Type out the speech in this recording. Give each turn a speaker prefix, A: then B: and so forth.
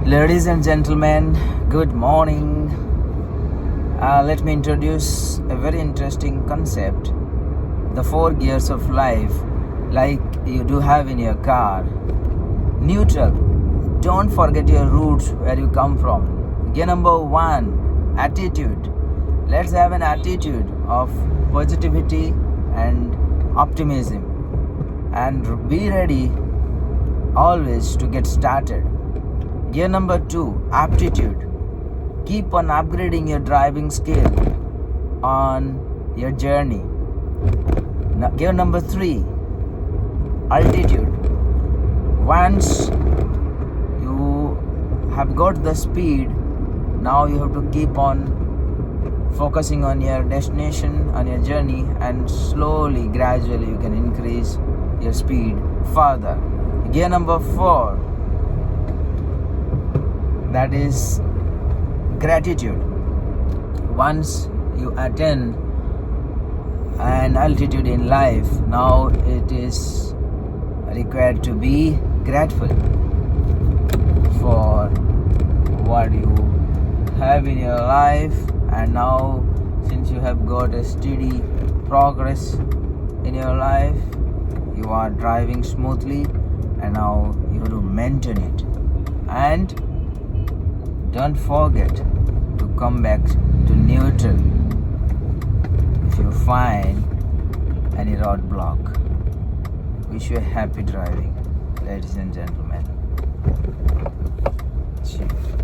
A: Ladies and gentlemen, good morning. Let me introduce a very interesting concept, the 4 gears of life, like you do have in your car. Neutral, don't forget your roots, where you come from. Gear number 1, attitude. Let's have an attitude of positivity and optimism, and be ready always to get started. Gear number 2, aptitude. Keep on upgrading your driving skill on your journey. Gear number 3, altitude. Once you have got the speed, now you have to keep on focusing on your destination, on your journey, and slowly, gradually you can increase your speed further. Gear number 4, that is gratitude. Once you attain an altitude in life, now it is required to be grateful for what you have in your life. And now, since you have got a steady progress in your life, you are driving smoothly, and now you have to maintain it. And don't forget to come back to neutral if you find any roadblock. Wish you a happy driving, ladies and gentlemen. Cheers.